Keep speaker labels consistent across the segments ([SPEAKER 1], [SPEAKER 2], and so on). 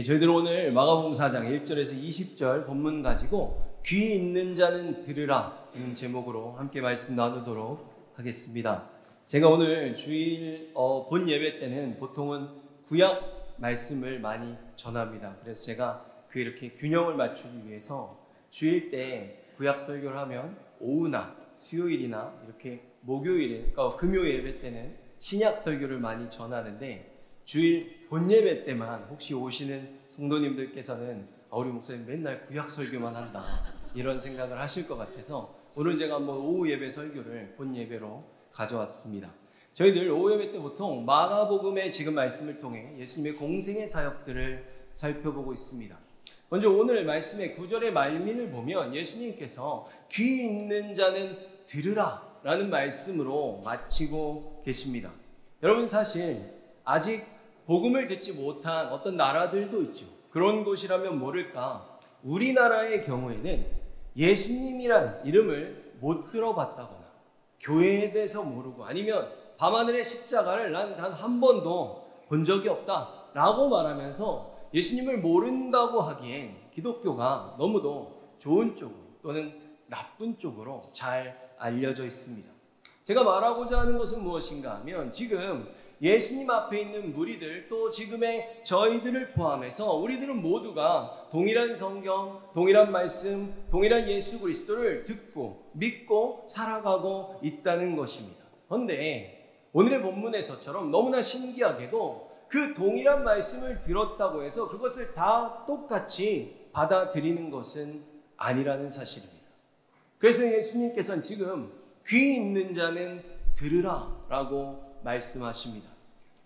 [SPEAKER 1] 저희들 오늘 마가복음 4장 1절에서 20절 본문 가지고 귀 있는 자는 들으라 는 제목으로 함께 말씀 나누도록 하겠습니다. 제가 오늘 주일 본 예배 때는 보통은 구약 말씀을 많이 전합니다. 그래서 제가 이렇게 균형을 맞추기 위해서 주일 때 구약 설교를 하면 오후나 수요일이나 이렇게 목요일에 금요 예배 때는 신약 설교를 많이 전하는데 주일 본 예배 때만 혹시 오시는 성도님들께서는 우리 목사님 맨날 구약 설교만 한다 이런 생각을 하실 것 같아서 오늘 제가 한번 오후 예배 설교를 본 예배로 가져왔습니다. 저희들 오후 예배 때 보통 마가복음의 지금 말씀을 통해 예수님의 공생의 사역들을 살펴보고 있습니다. 먼저 오늘 말씀의 9절의 말미를 보면 예수님께서 귀 있는 자는 들으라 라는 말씀으로 마치고 계십니다. 여러분 사실 아직 복음을 듣지 못한 어떤 나라들도 있죠. 그런 곳이라면 모를까 우리나라의 경우에는 예수님이란 이름을 못 들어봤다거나 교회에 대해서 모르고 아니면 밤하늘의 십자가를 난 단 한 번도 본 적이 없다 라고 말하면서 예수님을 모른다고 하기엔 기독교가 너무도 좋은 쪽으로 또는 나쁜 쪽으로 잘 알려져 있습니다. 제가 말하고자 하는 것은 무엇인가 하면 지금 예수님 앞에 있는 무리들 또 지금의 저희들을 포함해서 우리들은 모두가 동일한 성경, 동일한 말씀, 동일한 예수 그리스도를 듣고 믿고 살아가고 있다는 것입니다. 그런데 오늘의 본문에서처럼 너무나 신기하게도 그 동일한 말씀을 들었다고 해서 그것을 다 똑같이 받아들이는 것은 아니라는 사실입니다. 그래서 예수님께서는 지금 귀 있는 자는 들으라 라고 말씀하십니다.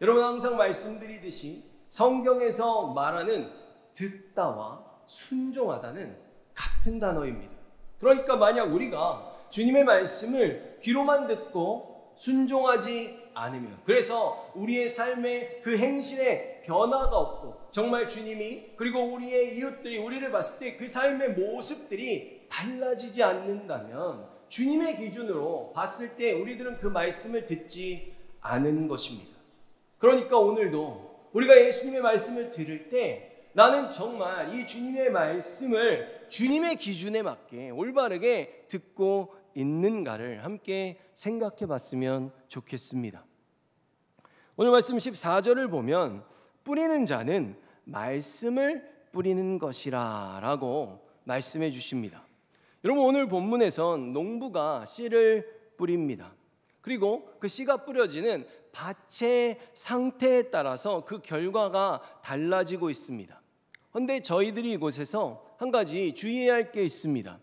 [SPEAKER 1] 여러분 항상 말씀드리듯이 성경에서 말하는 듣다와 순종하다는 같은 단어입니다. 그러니까 만약 우리가 주님의 말씀을 귀로만 듣고 순종하지 않으면 그래서 우리의 삶의 그 행실에 변화가 없고 정말 주님이 그리고 우리의 이웃들이 우리를 봤을 때 그 삶의 모습들이 달라지지 않는다면 주님의 기준으로 봤을 때 우리들은 그 말씀을 듣지 않은 것입니다. 그러니까 오늘도 우리가 예수님의 말씀을 들을 때 나는 정말 이 주님의 말씀을 주님의 기준에 맞게 올바르게 듣고 있는가를 함께 생각해 봤으면 좋겠습니다. 오늘 말씀 14절을 보면 뿌리는 자는 말씀을 뿌리는 것이라 라고 말씀해 주십니다. 여러분 오늘 본문에선 농부가 씨를 뿌립니다. 그리고 그 씨가 뿌려지는 밭의 상태에 따라서 그 결과가 달라지고 있습니다. 그런데 저희들이 이곳에서 한 가지 주의해야 할 게 있습니다.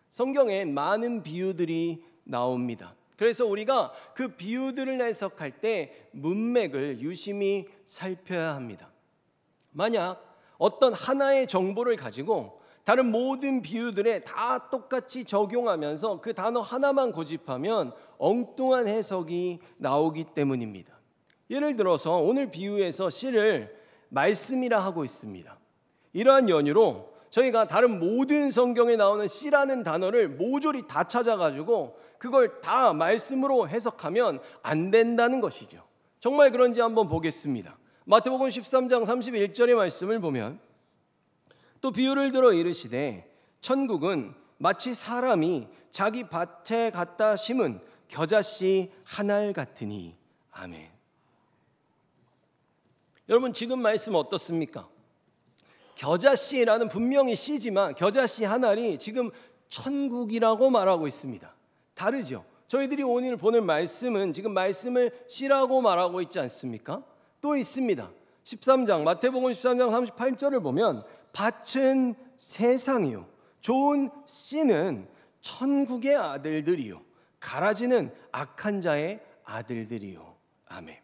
[SPEAKER 1] 성경에 많은 비유들이 나옵니다. 그래서 우리가 그 비유들을 해석할 때 문맥을 유심히 살펴야 합니다. 만약 어떤 하나의 정보를 가지고 다른 모든 비유들에 다 똑같이 적용하면서 그 단어 하나만 고집하면 엉뚱한 해석이 나오기 때문입니다. 예를 들어서 오늘 비유에서 씨를 말씀이라 하고 있습니다. 이러한 연유로 저희가 다른 모든 성경에 나오는 씨라는 단어를 모조리 다 찾아가지고 그걸 다 말씀으로 해석하면 안 된다는 것이죠. 정말 그런지 한번 보겠습니다. 마태복음 13장 31절의 말씀을 보면 또 비유를 들어 이르시되 천국은 마치 사람이 자기 밭에 갖다 심은 겨자씨 한 알 같으니. 아멘. 여러분 지금 말씀 어떻습니까? 겨자씨라는 분명히 씨지만 겨자씨 한 알이 지금 천국이라고 말하고 있습니다. 다르죠? 저희들이 오늘 보는 말씀은 지금 말씀을 씨라고 말하고 있지 않습니까? 또 있습니다. 13장 마태복음 13장 38절을 보면 밭은 세상이요 좋은 씨는 천국의 아들들이요 가라지는 악한 자의 아들들이요. 아멘.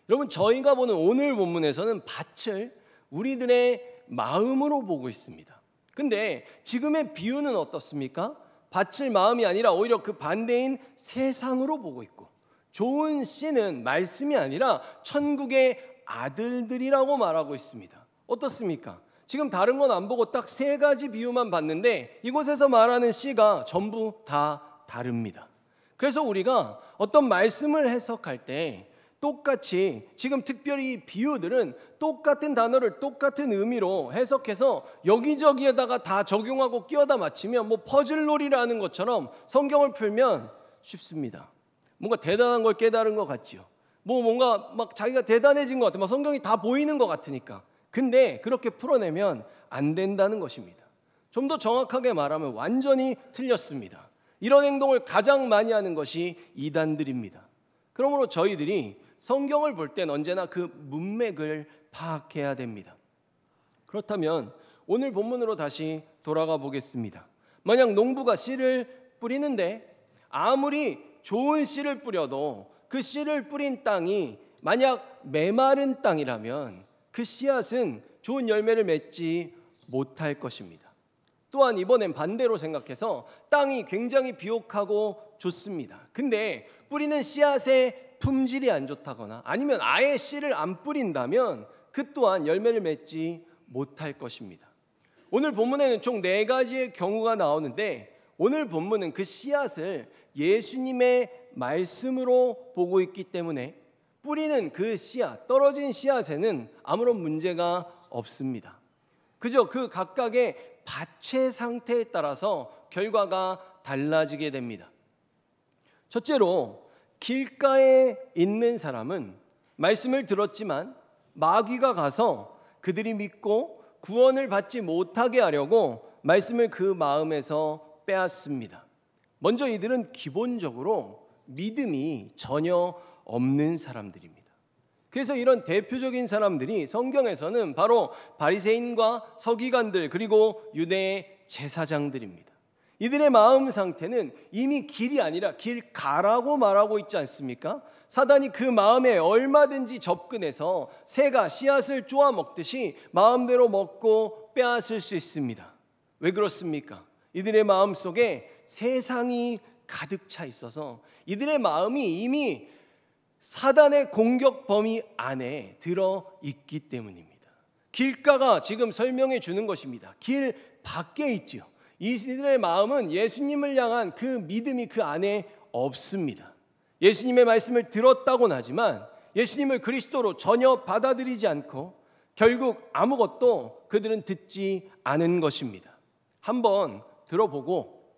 [SPEAKER 1] 여러분 저희가 보는 오늘 본문에서는 밭을 우리들의 마음으로 보고 있습니다. 근데 지금의 비유는 어떻습니까? 밭을 마음이 아니라 오히려 그 반대인 세상으로 보고 있고 좋은 씨는 말씀이 아니라 천국의 아들들이라고 말하고 있습니다. 어떻습니까? 지금 다른 건 안 보고 딱 세 가지 비유만 봤는데 이곳에서 말하는 씨가 전부 다 다릅니다. 그래서 우리가 어떤 말씀을 해석할 때 똑같이 지금 특별히 이 비유들은 똑같은 단어를 똑같은 의미로 해석해서 여기저기에다가 다 적용하고 끼워다 맞추면 뭐 퍼즐놀이를 하는 것처럼 성경을 풀면 쉽습니다. 뭔가 대단한 걸 깨달은 것 같죠. 뭔가 막 자기가 대단해진 것 같아요. 막 성경이 다 보이는 것 같으니까. 근데 그렇게 풀어내면 안 된다는 것입니다. 좀 더 정확하게 말하면 완전히 틀렸습니다. 이런 행동을 가장 많이 하는 것이 이단들입니다. 그러므로 저희들이 성경을 볼 땐 언제나 그 문맥을 파악해야 됩니다. 그렇다면 오늘 본문으로 다시 돌아가 보겠습니다. 만약 농부가 씨를 뿌리는데 아무리 좋은 씨를 뿌려도 그 씨를 뿌린 땅이 만약 메마른 땅이라면 그 씨앗은 좋은 열매를 맺지 못할 것입니다. 또한 이번엔 반대로 생각해서 땅이 굉장히 비옥하고 좋습니다. 근데 뿌리는 씨앗의 품질이 안 좋다거나 아니면 아예 씨를 안 뿌린다면 그 또한 열매를 맺지 못할 것입니다. 오늘 본문에는 총 4가지의 경우가 나오는데 오늘 본문은 그 씨앗을 예수님의 말씀으로 보고 있기 때문에 뿌리는 그 씨앗, 떨어진 씨앗에는 아무런 문제가 없습니다. 그저 그 각각의 밭의 상태에 따라서 결과가 달라지게 됩니다. 첫째로 길가에 있는 사람은 말씀을 들었지만 마귀가 가서 그들이 믿고 구원을 받지 못하게 하려고 말씀을 그 마음에서 빼앗습니다. 먼저 이들은 기본적으로 믿음이 전혀 없는 사람들입니다. 그래서 이런 대표적인 사람들이 성경에서는 바로 바리새인과 서기관들 그리고 유대의 제사장들입니다. 이들의 마음 상태는 이미 길이 아니라 길가라고 말하고 있지 않습니까? 사단이 그 마음에 얼마든지 접근해서 새가 씨앗을 쪼아 먹듯이 마음대로 먹고 빼앗을 수 있습니다. 왜 그렇습니까? 이들의 마음 속에 세상이 가득 차 있어서 이들의 마음이 이미 사단의 공격 범위 안에 들어 있기 때문입니다. 길가가 지금 설명해 주는 것입니다. 길 밖에 있지요. 이들의 마음은 예수님을 향한 그 믿음이 그 안에 없습니다. 예수님의 말씀을 들었다고는 하지만 예수님을 그리스도로 전혀 받아들이지 않고 결국 아무것도 그들은 듣지 않은 것입니다. 한번 들어보고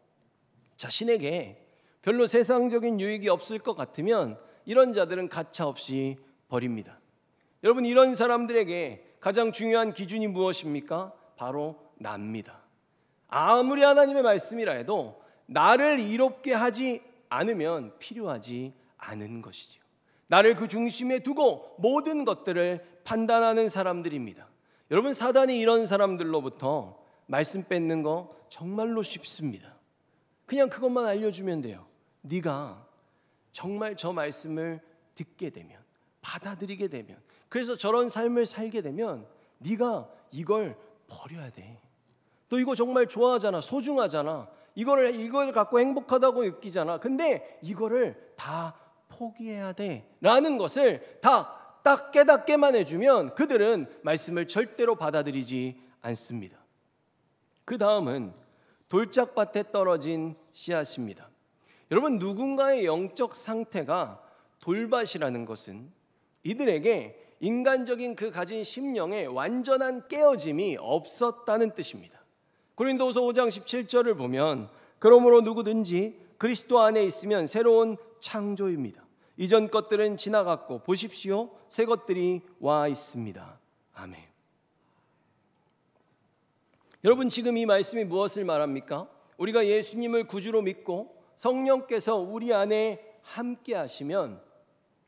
[SPEAKER 1] 자신에게 별로 세상적인 유익이 없을 것 같으면 이런 자들은 가차없이 버립니다. 여러분, 이런 사람들에게 가장 중요한 기준이 무엇입니까? 바로 나입니다. 아무리 하나님의 말씀이라 해도 나를 이롭게 하지 않으면 필요하지 않은 것이죠. 나를 그 중심에 두고 모든 것들을 판단하는 사람들입니다. 여러분, 사단이 이런 사람들로부터 말씀 뺏는 거 정말로 쉽습니다. 그냥 그것만 알려주면 돼요. 네가 정말 저 말씀을 듣게 되면, 받아들이게 되면, 그래서 저런 삶을 살게 되면 네가 이걸 버려야 돼. 너 이거 정말 좋아하잖아, 소중하잖아, 이걸 갖고 행복하다고 느끼잖아. 근데 이거를 다 포기해야 돼 라는 것을 딱 깨닫게만 해주면 그들은 말씀을 절대로 받아들이지 않습니다. 그 다음은 돌짝밭에 떨어진 씨앗입니다. 여러분, 누군가의 영적 상태가 돌밭이라는 것은 이들에게 인간적인 그 가진 심령의 완전한 깨어짐이 없었다는 뜻입니다. 고린도후서 5장 17절을 보면 그러므로 누구든지 그리스도 안에 있으면 새로운 창조입니다. 이전 것들은 지나갔고 보십시오, 새 것들이 와 있습니다. 아멘. 여러분, 지금 이 말씀이 무엇을 말합니까? 우리가 예수님을 구주로 믿고 성령께서 우리 안에 함께 하시면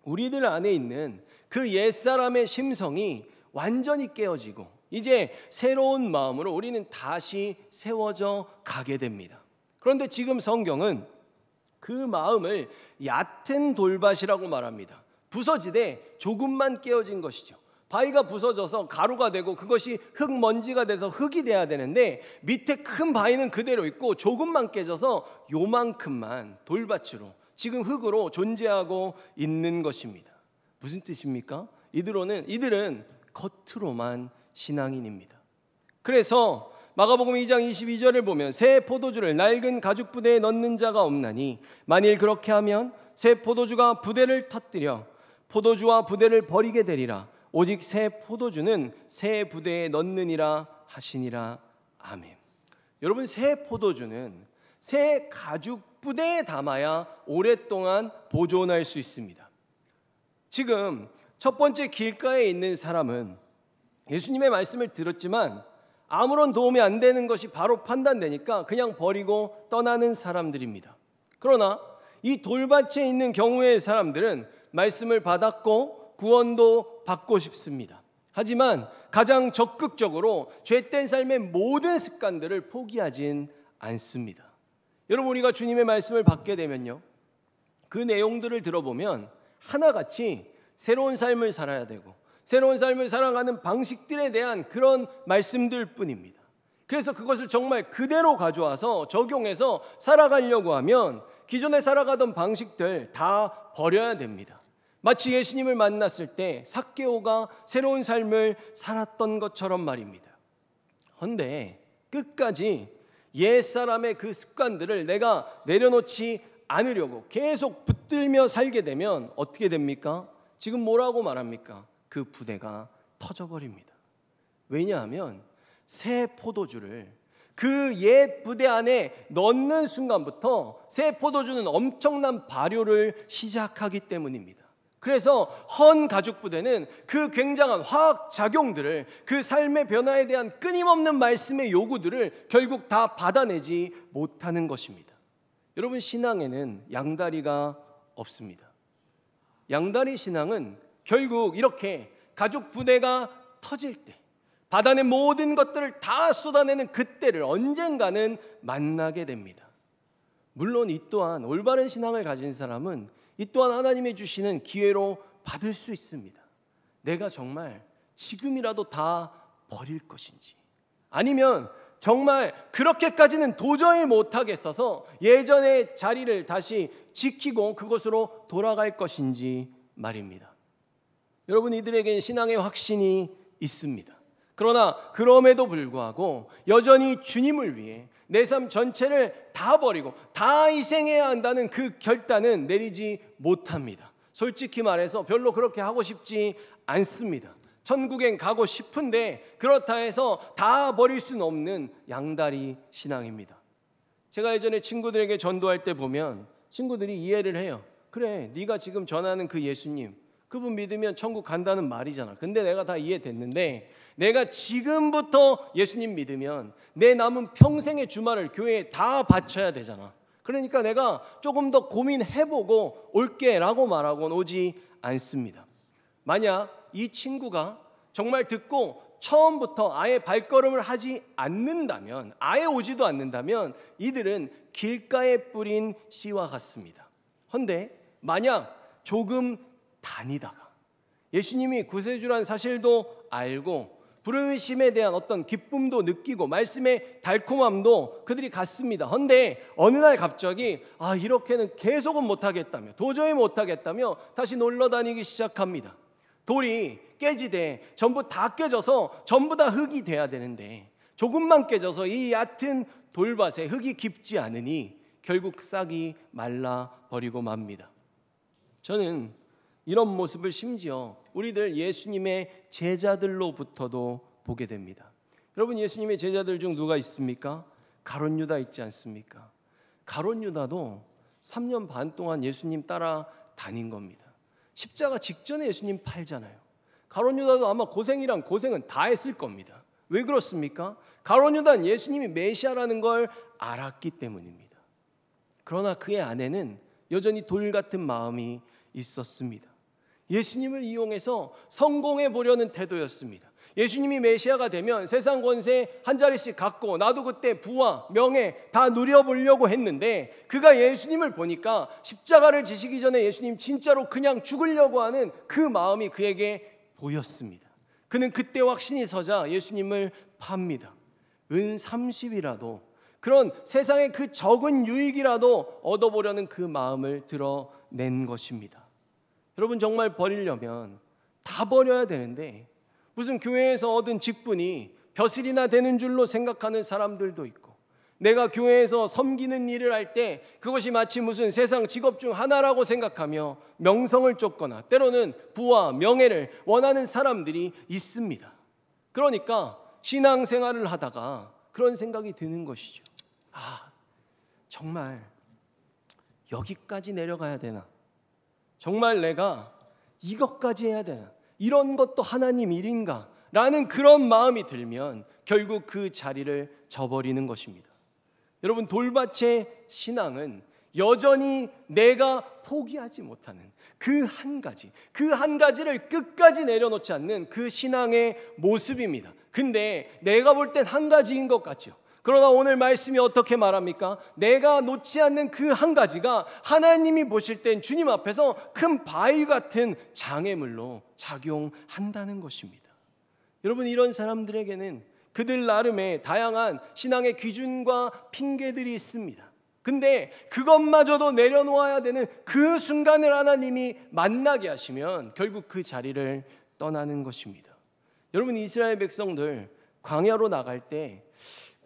[SPEAKER 1] 우리들 안에 있는 그 옛사람의 심성이 완전히 깨어지고 이제 새로운 마음으로 우리는 다시 세워져 가게 됩니다. 그런데 지금 성경은 그 마음을 얕은 돌밭이라고 말합니다. 부서지되 조금만 깨어진 것이죠. 바위가 부서져서 가루가 되고 그것이 흙먼지가 돼서 흙이 돼야 되는데 밑에 큰 바위는 그대로 있고 조금만 깨져서 요만큼만 돌밭으로 지금 흙으로 존재하고 있는 것입니다. 무슨 뜻입니까? 이들은 겉으로만 신앙인입니다. 그래서 마가복음 2장 22절을 보면 새 포도주를 낡은 가죽 부대에 넣는 자가 없나니 만일 그렇게 하면 새 포도주가 부대를 터뜨려 포도주와 부대를 버리게 되리라. 오직 새 포도주는 새 부대에 넣느니라 하시니라. 아멘. 여러분, 새 포도주는 새 가죽 부대에 담아야 오랫동안 보존할 수 있습니다. 지금 첫 번째 길가에 있는 사람은 예수님의 말씀을 들었지만 아무런 도움이 안 되는 것이 바로 판단되니까 그냥 버리고 떠나는 사람들입니다. 그러나 이 돌밭에 있는 경우의 사람들은 말씀을 받았고 구원도 받고 싶습니다. 하지만 가장 적극적으로 죄된 삶의 모든 습관들을 포기하진 않습니다. 여러분, 우리가 주님의 말씀을 받게 되면요, 그 내용들을 들어보면 하나같이 새로운 삶을 살아야 되고 새로운 삶을 살아가는 방식들에 대한 그런 말씀들 뿐입니다. 그래서 그것을 정말 그대로 가져와서 적용해서 살아가려고 하면 기존에 살아가던 방식들 다 버려야 됩니다. 마치 예수님을 만났을 때 삭개오가 새로운 삶을 살았던 것처럼 말입니다. 그런데 끝까지 옛사람의 그 습관들을 내가 내려놓지 않으려고 계속 붙들며 살게 되면 어떻게 됩니까? 지금 뭐라고 말합니까? 그 부대가 터져버립니다. 왜냐하면 새 포도주를 그 옛 부대 안에 넣는 순간부터 새 포도주는 엄청난 발효를 시작하기 때문입니다. 그래서 헌 가죽 부대는 그 굉장한 화학 작용들을, 그 삶의 변화에 대한 끊임없는 말씀의 요구들을 결국 다 받아내지 못하는 것입니다. 여러분, 신앙에는 양다리가 없습니다. 양다리 신앙은 결국 이렇게 가죽 부대가 터질 때, 받아낸 모든 것들을 다 쏟아내는 그때를 언젠가는 만나게 됩니다. 물론 이 또한 올바른 신앙을 가진 사람은 이 또한 하나님이 주시는 기회로 받을 수 있습니다. 내가 정말 지금이라도 다 버릴 것인지, 아니면 정말 그렇게까지는 도저히 못하겠어서 예전의 자리를 다시 지키고 그곳으로 돌아갈 것인지 말입니다. 여러분, 이들에게는 신앙의 확신이 있습니다. 그러나 그럼에도 불구하고 여전히 주님을 위해 내 삶 전체를 다 버리고 다 희생해야 한다는 그 결단은 내리지 못합니다. 솔직히 말해서 별로 그렇게 하고 싶지 않습니다. 천국엔 가고 싶은데 그렇다 해서 다 버릴 수는 없는 양다리 신앙입니다. 제가 예전에 친구들에게 전도할 때 보면 친구들이 이해를 해요. 그래, 네가 지금 전하는 그 예수님, 그분 믿으면 천국 간다는 말이잖아. 근데 내가 다 이해됐는데 내가 지금부터 예수님 믿으면 내 남은 평생의 주말을 교회에 다 바쳐야 되잖아. 그러니까 내가 조금 더 고민해보고 올게 라고 말하고는 오지 않습니다. 만약 이 친구가 정말 듣고 처음부터 아예 발걸음을 하지 않는다면, 아예 오지도 않는다면 이들은 길가에 뿌린 씨와 같습니다. 그런데 만약 조금 다니다가 예수님이 구세주란 사실도 알고 부르심에 대한 어떤 기쁨도 느끼고 말씀의 달콤함도 그들이 갖습니다. 그런데 어느 날 갑자기 이렇게는 계속은 못하겠다며, 도저히 못하겠다며 다시 놀러 다니기 시작합니다. 돌이 깨지되 전부 다 깨져서 전부 다 흙이 돼야 되는데 조금만 깨져서 이 얕은 돌밭에 흙이 깊지 않으니 결국 싹이 말라버리고 맙니다. 저는 이런 모습을 심지어 우리들 예수님의 제자들로부터도 보게 됩니다. 여러분, 예수님의 제자들 중 누가 있습니까? 가룟 유다 있지 않습니까? 가룟 유다도 3년 반 동안 예수님 따라 다닌 겁니다. 십자가 직전에 예수님 팔잖아요. 가룟 유다도 아마 고생이란 고생은 다 했을 겁니다. 왜 그렇습니까? 가룟 유다는 예수님이 메시아라는 걸 알았기 때문입니다. 그러나 그의 안에는 여전히 돌 같은 마음이 있었습니다. 예수님을 이용해서 성공해 보려는 태도였습니다. 예수님이 메시아가 되면 세상 권세 한 자리씩 갖고 나도 그때 부와 명예 다 누려보려고 했는데 그가 예수님을 보니까 십자가를 지시기 전에 예수님 진짜로 그냥 죽으려고 하는 그 마음이 그에게 보였습니다. 그는 그때 확신이 서자 예수님을 팝니다. 은 30이라도 그런 세상의 그 적은 유익이라도 얻어보려는 그 마음을 드러낸 것입니다. 여러분, 정말 버리려면 다 버려야 되는데 무슨 교회에서 얻은 직분이 벼슬이나 되는 줄로 생각하는 사람들도 있고 내가 교회에서 섬기는 일을 할 때 그것이 마치 무슨 세상 직업 중 하나라고 생각하며 명성을 쫓거나 때로는 부와 명예를 원하는 사람들이 있습니다. 그러니까 신앙생활을 하다가 그런 생각이 드는 것이죠. 정말 여기까지 내려가야 되나? 정말 내가 이것까지 해야 되나? 이런 것도 하나님 일인가? 라는 그런 마음이 들면 결국 그 자리를 저버리는 것입니다. 여러분, 돌밭의 신앙은 여전히 내가 포기하지 못하는 그 한 가지를 끝까지 내려놓지 않는 그 신앙의 모습입니다. 근데 내가 볼 땐 한 가지인 것 같죠. 그러나 오늘 말씀이 어떻게 말합니까? 내가 놓지 않는 그 한 가지가 하나님이 보실 땐 주님 앞에서 큰 바위 같은 장애물로 작용한다는 것입니다. 여러분, 이런 사람들에게는 그들 나름의 다양한 신앙의 기준과 핑계들이 있습니다. 근데 그것마저도 내려놓아야 되는 그 순간을 하나님이 만나게 하시면 결국 그 자리를 떠나는 것입니다. 여러분, 이스라엘 백성들 광야로 나갈 때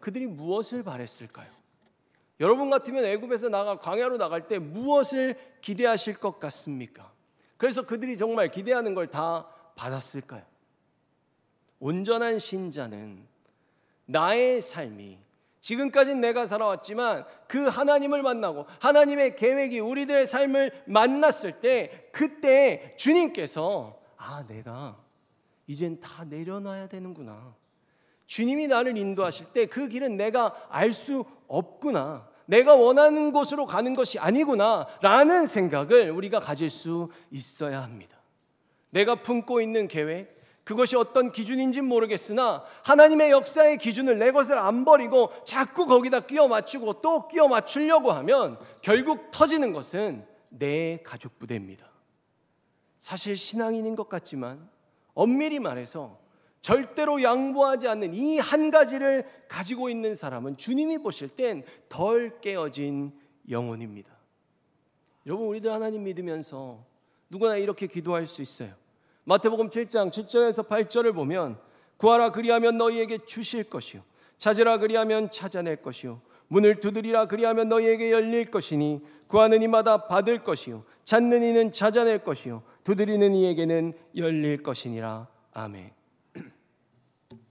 [SPEAKER 1] 그들이 무엇을 바랬을까요? 여러분 같으면 애굽에서 광야로 나갈 때 무엇을 기대하실 것 같습니까? 그래서 그들이 정말 기대하는 걸 다 받았을까요? 온전한 신자는 나의 삶이 지금까지 내가 살아왔지만 그 하나님을 만나고 하나님의 계획이 우리들의 삶을 만났을 때 그때 주님께서 내가 이젠 다 내려놔야 되는구나. 주님이 나를 인도하실 때 그 길은 내가 알 수 없구나. 내가 원하는 곳으로 가는 것이 아니구나 라는 생각을 우리가 가질 수 있어야 합니다. 내가 품고 있는 계획, 그것이 어떤 기준인지는 모르겠으나 하나님의 역사의 기준을 내 것을 안 버리고 자꾸 거기다 끼워 맞추고 또 끼워 맞추려고 하면 결국 터지는 것은 내 가죽 부대입니다. 사실 신앙인인 것 같지만 엄밀히 말해서 절대로 양보하지 않는 이 한 가지를 가지고 있는 사람은 주님이 보실 땐 덜 깨어진 영혼입니다. 여러분, 우리들 하나님 믿으면서 누구나 이렇게 기도할 수 있어요. 마태복음 7장 7절에서 8절을 보면 구하라 그리하면 너희에게 주실 것이요 찾으라 그리하면 찾아낼 것이요 문을 두드리라 그리하면 너희에게 열릴 것이니 구하는 이마다 받을 것이요 찾는 이는 찾아낼 것이요 두드리는 이에게는 열릴 것이니라. 아멘.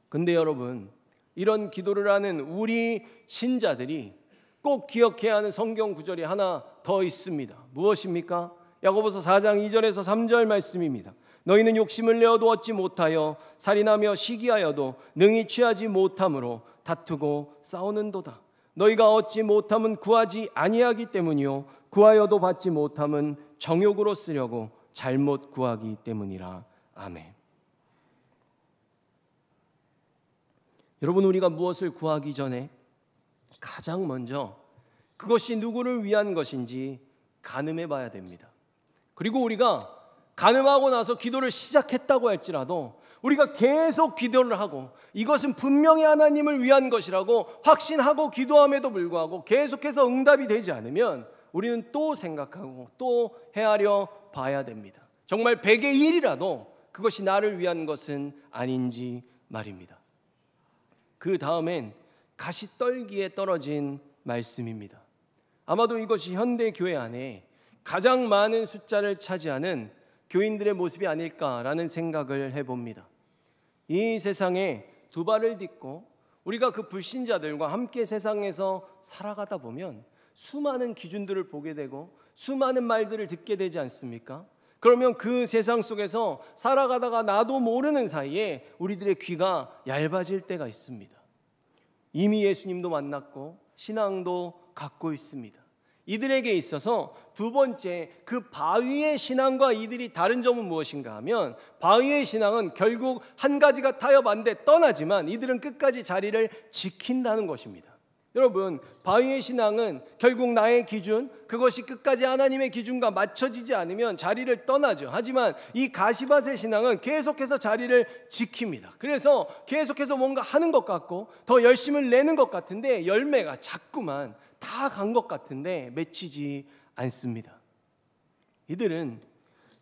[SPEAKER 1] 근데 여러분, 이런 기도를 하는 우리 신자들이 꼭 기억해야 하는 성경 구절이 하나 더 있습니다. 무엇입니까? 야고보서 4장 2절에서 3절 말씀입니다. 너희는 욕심을 내어도 얻지 못하여 살인하며 시기하여도 능히 취하지 못함으로 다투고 싸우는도다. 너희가 얻지 못함은 구하지 아니하기 때문이요 구하여도 받지 못함은 정욕으로 쓰려고 잘못 구하기 때문이라. 아멘. 여러분, 우리가 무엇을 구하기 전에 가장 먼저 그것이 누구를 위한 것인지 가늠해 봐야 됩니다. 그리고 우리가 가늠하고 나서 기도를 시작했다고 할지라도 우리가 계속 기도를 하고 이것은 분명히 하나님을 위한 것이라고 확신하고 기도함에도 불구하고 계속해서 응답이 되지 않으면 우리는 또 생각하고 또 헤아려 봐야 됩니다. 정말 100의 1이라도 그것이 나를 위한 것은 아닌지 말입니다. 그 다음엔 가시떨기에 떨어진 말씀입니다. 아마도 이것이 현대 교회 안에 가장 많은 숫자를 차지하는 교인들의 모습이 아닐까라는 생각을 해봅니다. 이 세상에 두 발을 딛고 우리가 그 불신자들과 함께 세상에서 살아가다 보면 수많은 기준들을 보게 되고 수많은 말들을 듣게 되지 않습니까? 그러면 그 세상 속에서 살아가다가 나도 모르는 사이에 우리들의 귀가 얇아질 때가 있습니다. 이미 예수님도 만났고 신앙도 갖고 있습니다. 이들에게 있어서 두 번째 그 바위의 신앙과 이들이 다른 점은 무엇인가 하면 바위의 신앙은 결국 한 가지가 타협한데 떠나지만 이들은 끝까지 자리를 지킨다는 것입니다. 여러분, 바위의 신앙은 결국 나의 기준, 그것이 끝까지 하나님의 기준과 맞춰지지 않으면 자리를 떠나죠. 하지만 이 가시밭의 신앙은 계속해서 자리를 지킵니다. 그래서 계속해서 뭔가 하는 것 같고 더 열심을 내는 것 같은데 열매가 자꾸만 다 간 것 같은데 맺히지 않습니다. 이들은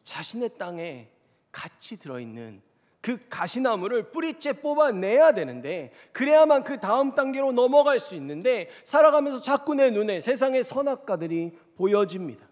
[SPEAKER 1] 자신의 땅에 같이 들어있는 그 가시나무를 뿌리째 뽑아내야 되는데, 그래야만 그 다음 단계로 넘어갈 수 있는데, 살아가면서 자꾸 내 눈에 세상의 선악과들이 보여집니다.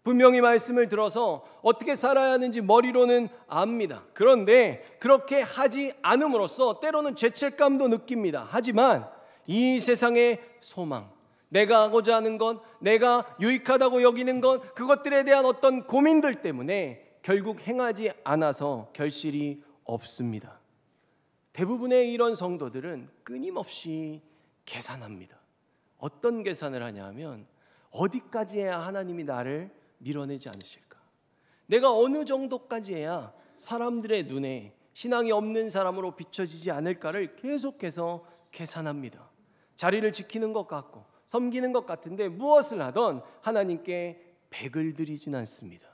[SPEAKER 1] 분명히 말씀을 들어서 어떻게 살아야 하는지 머리로는 압니다. 그런데 그렇게 하지 않음으로써 때로는 죄책감도 느낍니다. 하지만 이 세상의 소망, 내가 하고자 하는 것, 내가 유익하다고 여기는 것, 그것들에 대한 어떤 고민들 때문에 결국 행하지 않아서 결실이 없습니다. 대부분의 이런 성도들은 끊임없이 계산합니다. 어떤 계산을 하냐 하면, 어디까지 해야 하나님이 나를 밀어내지 않으실까? 내가 어느 정도까지 해야 사람들의 눈에 신앙이 없는 사람으로 비춰지지 않을까를 계속해서 계산합니다. 자리를 지키는 것 같고 섬기는 것 같은데 무엇을 하던 하나님께 백을 드리진 않습니다.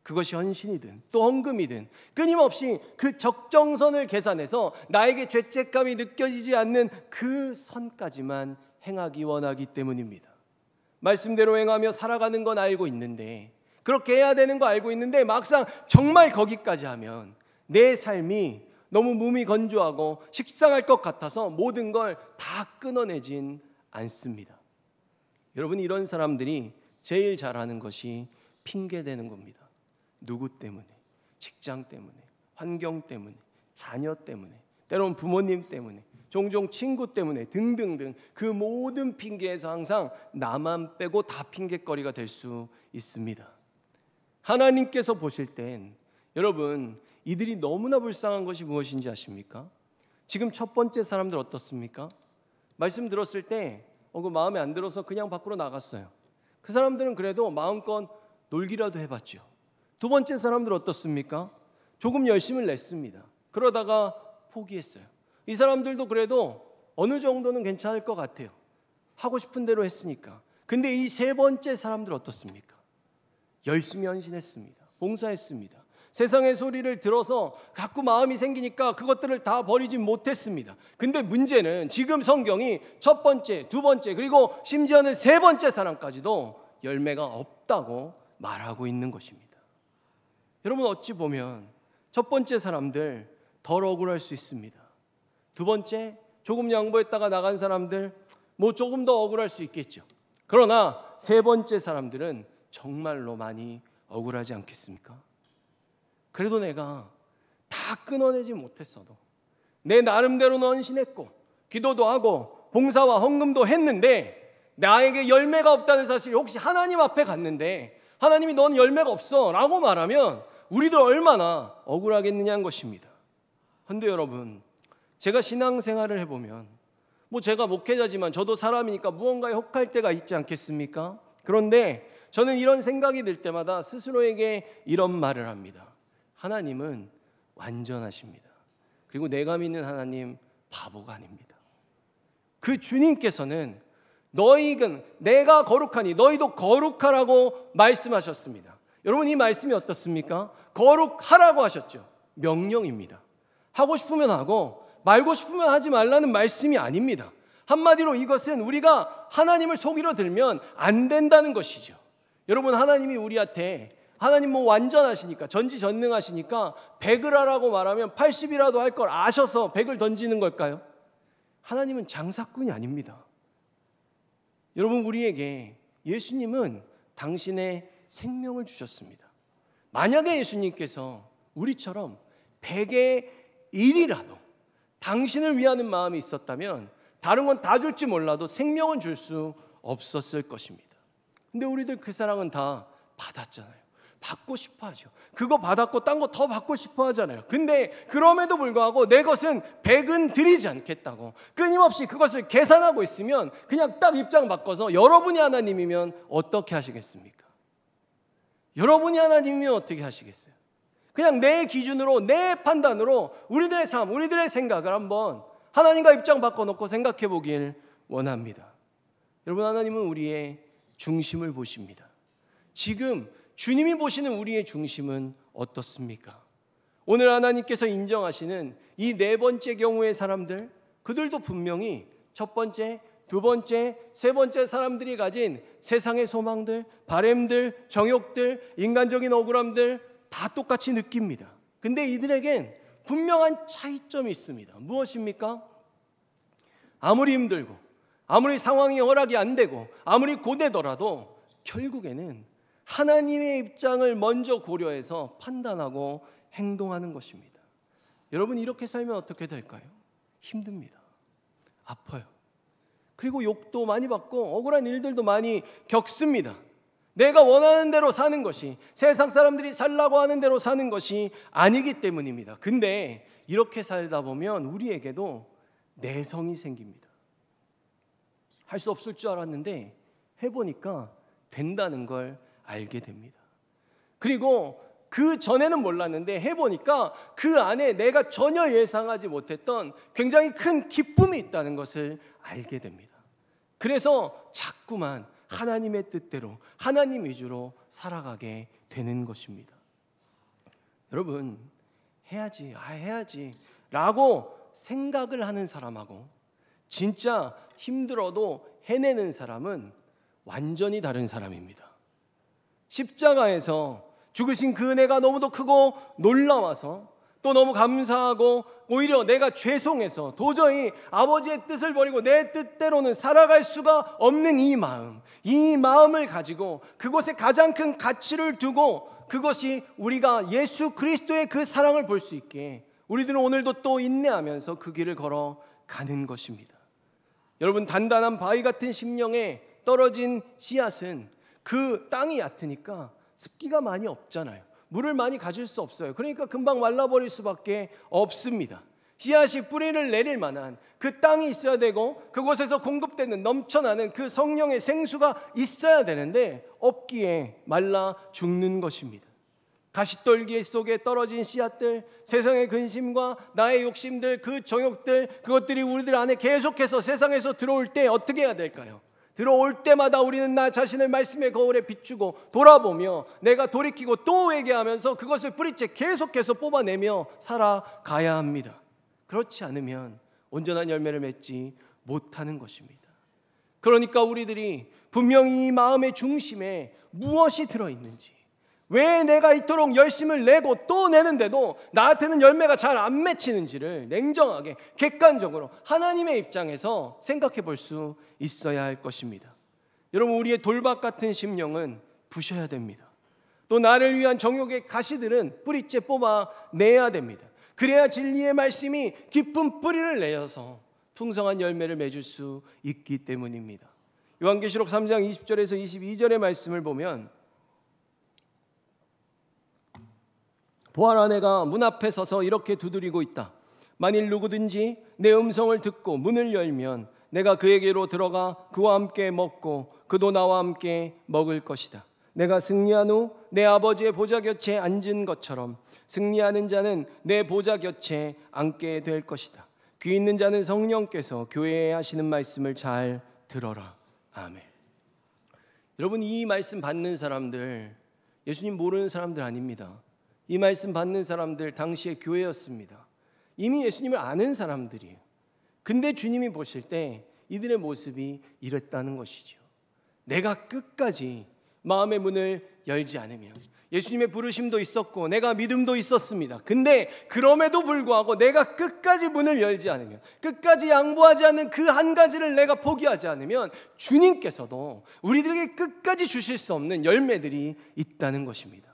[SPEAKER 1] 그것이 헌신이든 또 헌금이든 끊임없이 그 적정선을 계산해서 나에게 죄책감이 느껴지지 않는 그 선까지만 행하기 원하기 때문입니다. 말씀대로 행하며 살아가는 건 알고 있는데, 그렇게 해야 되는 거 알고 있는데, 막상 정말 거기까지 하면 내 삶이 너무 몸이 건조하고 식상할 것 같아서 모든 걸 다 끊어내진 않습니다. 여러분, 이런 사람들이 제일 잘하는 것이 핑계대는 겁니다. 누구 때문에? 직장 때문에, 환경 때문에, 자녀 때문에, 때로는 부모님 때문에, 종종 친구 때문에 등등등, 그 모든 핑계에서 항상 나만 빼고 다 핑계거리가 될 수 있습니다. 하나님께서 보실 땐 여러분, 이들이 너무나 불쌍한 것이 무엇인지 아십니까? 지금 첫 번째 사람들 어떻습니까? 말씀 들었을 때 그 마음에 안 들어서 그냥 밖으로 나갔어요. 그 사람들은 그래도 마음껏 놀기라도 해봤죠. 두 번째 사람들 어떻습니까? 조금 열심을 냈습니다. 그러다가 포기했어요. 이 사람들도 그래도 어느 정도는 괜찮을 것 같아요. 하고 싶은 대로 했으니까. 근데 이 세 번째 사람들 어떻습니까? 열심히 헌신했습니다. 봉사했습니다. 세상의 소리를 들어서 자꾸 마음이 생기니까 그것들을 다 버리지 못했습니다. 근데 문제는 지금 성경이 첫 번째, 두 번째, 그리고 심지어는 세 번째 사람까지도 열매가 없다고 말하고 있는 것입니다. 여러분, 어찌 보면 첫 번째 사람들 덜 억울할 수 있습니다. 두 번째, 조금 양보했다가 나간 사람들 조금 더 억울할 수 있겠죠. 그러나 세 번째 사람들은 정말로 많이 억울하지 않겠습니까? 그래도 내가 다 끊어내지 못했어도 내 나름대로는 헌신했고 기도도 하고 봉사와 헌금도 했는데 나에게 열매가 없다는 사실, 혹시 하나님 앞에 갔는데 하나님이 넌 열매가 없어 라고 말하면 우리들 얼마나 억울하겠느냐는 것입니다. 그런데 여러분, 제가 신앙생활을 해보면 제가 목회자지만 저도 사람이니까 무언가에 혹할 때가 있지 않겠습니까? 그런데 저는 이런 생각이 들 때마다 스스로에게 이런 말을 합니다. 하나님은 완전하십니다. 그리고 내가 믿는 하나님 바보가 아닙니다. 그 주님께서는 너희는 내가 거룩하니 너희도 거룩하라고 말씀하셨습니다. 여러분, 이 말씀이 어떻습니까? 거룩하라고 하셨죠. 명령입니다. 하고 싶으면 하고 말고 싶으면 하지 말라는 말씀이 아닙니다. 한마디로 이것은 우리가 하나님을 속이려 들면 안 된다는 것이죠. 여러분, 하나님이 우리한테 하나님 완전하시니까, 전지전능하시니까 100을 하라고 말하면 80이라도 할 걸 아셔서 100을 던지는 걸까요? 하나님은 장사꾼이 아닙니다. 여러분, 우리에게 예수님은 당신의 생명을 주셨습니다. 만약에 예수님께서 우리처럼 100의 1이라도 당신을 위하는 마음이 있었다면 다른 건 다 줄지 몰라도 생명은 줄 수 없었을 것입니다. 근데 우리들 그 사랑은 다 받았잖아요. 받고 싶어 하죠. 그거 받았고 딴 거 더 받고 싶어 하잖아요. 근데 그럼에도 불구하고 내 것은 100은 드리지 않겠다고 끊임없이 그것을 계산하고 있으면 그냥 딱 입장 바꿔서 여러분이 하나님이면 어떻게 하시겠습니까? 여러분이 하나님이면 어떻게 하시겠어요? 그냥 내 기준으로, 내 판단으로 우리들의 삶, 우리들의 생각을 한번 하나님과 입장 바꿔놓고 생각해 보길 원합니다. 여러분, 하나님은 우리의 중심을 보십니다. 지금 주님이 보시는 우리의 중심은 어떻습니까? 오늘 하나님께서 인정하시는 이 네 번째 경우의 사람들, 그들도 분명히 첫 번째, 두 번째, 세 번째 사람들이 가진 세상의 소망들, 바램들, 정욕들, 인간적인 억울함들 다 똑같이 느낍니다. 근데 이들에겐 분명한 차이점이 있습니다. 무엇입니까? 아무리 힘들고 아무리 상황이 허락이 안 되고 아무리 고되더라도 결국에는 하나님의 입장을 먼저 고려해서 판단하고 행동하는 것입니다. 여러분, 이렇게 살면 어떻게 될까요? 힘듭니다. 아파요. 그리고 욕도 많이 받고 억울한 일들도 많이 겪습니다. 내가 원하는 대로 사는 것이, 세상 사람들이 살라고 하는 대로 사는 것이 아니기 때문입니다. 근데 이렇게 살다 보면 우리에게도 내성이 생깁니다. 할 수 없을 줄 알았는데 해보니까 된다는 걸 알게 됩니다. 그리고 그 전에는 몰랐는데 해보니까 그 안에 내가 전혀 예상하지 못했던 굉장히 큰 기쁨이 있다는 것을 알게 됩니다. 그래서 자꾸만 하나님의 뜻대로, 하나님 위주로 살아가게 되는 것입니다. 여러분, 해야지 라고 생각을 하는 사람하고 진짜 힘들어도 해내는 사람은 완전히 다른 사람입니다. 십자가에서 죽으신 그 은혜가 너무도 크고 놀라워서 또 너무 감사하고 오히려 내가 죄송해서 도저히 아버지의 뜻을 버리고 내 뜻대로는 살아갈 수가 없는 이 마음을 가지고 그곳에 가장 큰 가치를 두고 그것이 우리가 예수 그리스도의 그 사랑을 볼 수 있게 우리들은 오늘도 또 인내하면서 그 길을 걸어가는 것입니다. 여러분, 단단한 바위 같은 심령에 떨어진 씨앗은 그 땅이 얕으니까 습기가 많이 없잖아요. 물을 많이 가질 수 없어요. 그러니까 금방 말라버릴 수밖에 없습니다. 씨앗이 뿌리를 내릴 만한 그 땅이 있어야 되고 그곳에서 공급되는 넘쳐나는 그 성령의 생수가 있어야 되는데 없기에 말라 죽는 것입니다. 가시떨기 속에 떨어진 씨앗들, 세상의 근심과 나의 욕심들, 그 정욕들, 그것들이 우리들 안에 계속해서 세상에서 들어올 때 어떻게 해야 될까요? 들어올 때마다 우리는 나 자신을 말씀의 거울에 비추고 돌아보며 내가 돌이키고 또 회개하면서 그것을 뿌리째 계속해서 뽑아내며 살아가야 합니다. 그렇지 않으면 온전한 열매를 맺지 못하는 것입니다. 그러니까 우리들이 분명히 이 마음의 중심에 무엇이 들어있는지, 왜 내가 이토록 열심을 내고 또 내는데도 나한테는 열매가 잘 안 맺히는지를 냉정하게 객관적으로 하나님의 입장에서 생각해 볼 수 있어야 할 것입니다. 여러분, 우리의 돌박 같은 심령은 부셔야 됩니다. 또 나를 위한 정욕의 가시들은 뿌리째 뽑아내야 됩니다. 그래야 진리의 말씀이 깊은 뿌리를 내어서 풍성한 열매를 맺을 수 있기 때문입니다. 요한계시록 3장 20절에서 22절의 말씀을 보면 보아라, 아내가 문 앞에 서서 이렇게 두드리고 있다. 만일 누구든지 내 음성을 듣고 문을 열면 내가 그에게로 들어가 그와 함께 먹고 그도 나와 함께 먹을 것이다. 내가 승리한 후 내 아버지의 보좌 곁에 앉은 것처럼 승리하는 자는 내 보좌 곁에 앉게 될 것이다. 귀 있는 자는 성령께서 교회에 하시는 말씀을 잘 들어라. 아멘. 여러분, 이 말씀 받는 사람들 예수님 모르는 사람들 아닙니다. 이 말씀 받는 사람들 당시의 교회였습니다. 이미 예수님을 아는 사람들이에요. 근데 주님이 보실 때 이들의 모습이 이랬다는 것이죠. 내가 끝까지 마음의 문을 열지 않으면, 예수님의 부르심도 있었고 내가 믿음도 있었습니다. 근데 그럼에도 불구하고 내가 끝까지 문을 열지 않으면, 끝까지 양보하지 않는 그 한 가지를 내가 포기하지 않으면 주님께서도 우리들에게 끝까지 주실 수 없는 열매들이 있다는 것입니다.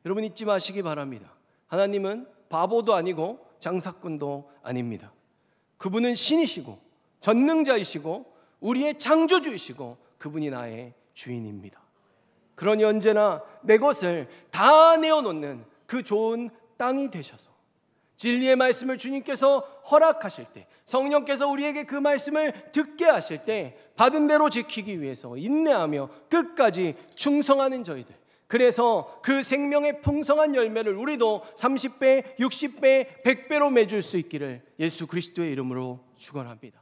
[SPEAKER 1] 여러분, 잊지 마시기 바랍니다. 하나님은 바보도 아니고 장사꾼도 아닙니다. 그분은 신이시고 전능자이시고 우리의 창조주이시고 그분이 나의 주인입니다. 그러니 언제나 내 것을 다 내어놓는 그 좋은 땅이 되셔서 진리의 말씀을 주님께서 허락하실 때, 성령께서 우리에게 그 말씀을 듣게 하실 때 받은 대로 지키기 위해서 인내하며 끝까지 충성하는 저희들, 그래서 그 생명의 풍성한 열매를 우리도 30배, 60배, 100배로 맺을 수 있기를 예수 그리스도의 이름으로 축원합니다.